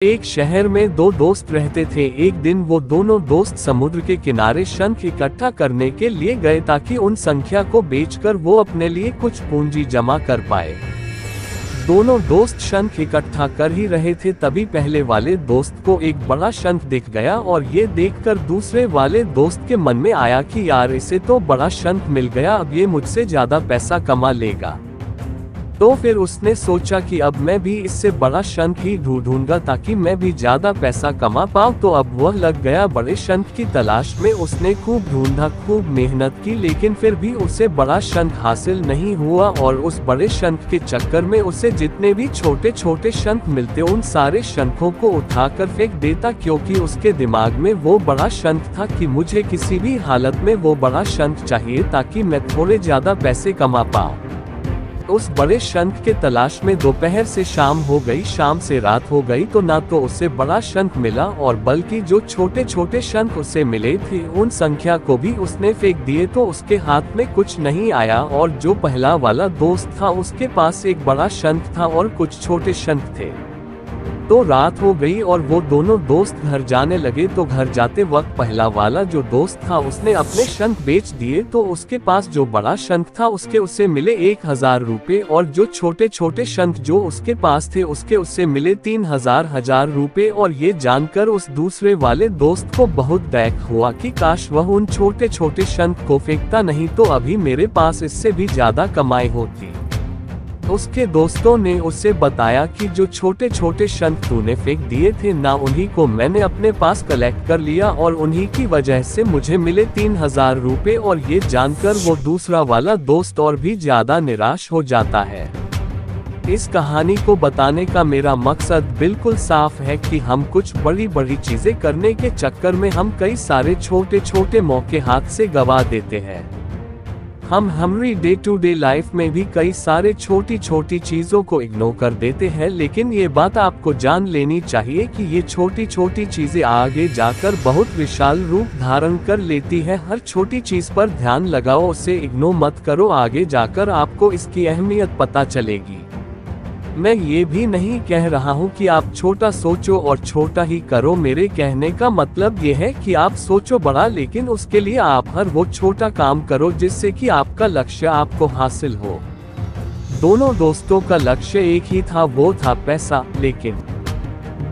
एक शहर में दो दोस्त रहते थे। एक दिन वो दोनों दोस्त समुद्र के किनारे शंख इकट्ठा करने के लिए गए ताकि उन संख्या को बेचकर वो अपने लिए कुछ पूंजी जमा कर पाए। दोनों दोस्त शंख इकट्ठा कर ही रहे थे, तभी पहले वाले दोस्त को एक बड़ा शंख दिख गया और ये देखकर दूसरे वाले दोस्त के मन में आया कि यार, इसे तो बड़ा शंख मिल गया, अब ये मुझसे ज्यादा पैसा कमा लेगा। तो फिर उसने सोचा कि अब मैं भी इससे बड़ा शंख ही ढूंढूंगा ताकि मैं भी ज्यादा पैसा कमा पाऊं। तो अब वह लग गया बड़े शंख की तलाश में। उसने खूब ढूंढा, खूब मेहनत की, लेकिन फिर भी उसे बड़ा शंख हासिल नहीं हुआ। और उस बड़े शंख के चक्कर में उसे जितने भी छोटे छोटे शंख मिलते उन सारे शंखों को उठाकर फेंक देता, क्योंकि उसके दिमाग में वो बड़ा शंख था कि मुझे किसी भी हालत में वो बड़ा शंख चाहिए ताकि मैं थोड़े ज्यादा पैसे कमा पाऊं। उस बड़े शंख के तलाश में दोपहर से शाम हो गई, शाम से रात हो गई, तो ना तो उसे बड़ा शंख मिला और बल्कि जो छोटे छोटे शंख उसे मिले थे उन संख्या को भी उसने फेंक दिए। तो उसके हाथ में कुछ नहीं आया और जो पहला वाला दोस्त था उसके पास एक बड़ा शंख था और कुछ छोटे शंख थे। तो रात हो गई और वो दोनों दोस्त घर जाने लगे। तो घर जाते वक्त पहला वाला जो दोस्त था उसने अपने शंख बेच दिए। तो उसके पास जो बड़ा शंख था उसे मिले 1000 रुपए और जो छोटे छोटे शंख जो उसके पास थे उसे मिले 3000 रुपए। और ये जानकर उस दूसरे वाले दोस्त को बहुत दैख हुआ कि काश वह उन छोटे छोटे शंख को फेंकता, नहीं तो अभी मेरे पास इससे भी ज्यादा कमाई होती। उसके दोस्तों ने उसे बताया कि जो छोटे छोटे शंख तूने फेंक दिए थे ना, उन्हीं को मैंने अपने पास कलेक्ट कर लिया और उन्हीं की वजह से मुझे मिले 3000 रुपए। और ये जानकर वो दूसरा वाला दोस्त और भी ज्यादा निराश हो जाता है। इस कहानी को बताने का मेरा मकसद बिल्कुल साफ है कि हम कुछ बड़ी बड़ी चीजें करने के चक्कर में हम कई सारे छोटे छोटे मौके हाथ से गवा देते हैं। हम हमारी डे टू डे लाइफ में भी कई सारे छोटी छोटी चीजों को इग्नोर कर देते हैं, लेकिन ये बात आपको जान लेनी चाहिए कि ये छोटी छोटी चीजें आगे जाकर बहुत विशाल रूप धारण कर लेती है। हर छोटी चीज पर ध्यान लगाओ, उसे इग्नोर मत करो, आगे जाकर आपको इसकी अहमियत पता चलेगी। मैं ये भी नहीं कह रहा हूँ कि आप छोटा सोचो और छोटा ही करो। मेरे कहने का मतलब ये है कि आप सोचो बड़ा, लेकिन उसके लिए आप हर वो छोटा काम करो जिससे कि आपका लक्ष्य आपको हासिल हो। दोनों दोस्तों का लक्ष्य एक ही था, वो था पैसा, लेकिन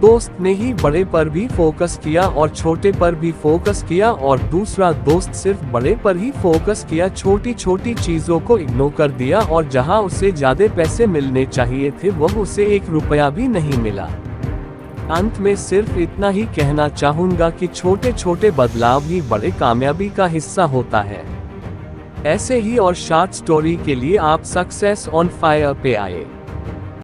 दोस्त ने ही बड़े पर भी फोकस किया और छोटे पर भी फोकस किया और दूसरा दोस्त सिर्फ बड़े पर ही फोकस किया, छोटी छोटी चीजों को इग्नोर कर दिया। और जहां उसे ज्यादा पैसे मिलने चाहिए थे वह उसे 1 रुपया भी नहीं मिला। अंत में सिर्फ इतना ही कहना चाहूंगा कि छोटे छोटे बदलाव ही बड़े कामयाबी का हिस्सा होता है। ऐसे ही और शॉर्ट स्टोरी के लिए आप सक्सेस ऑन फायर पे आए।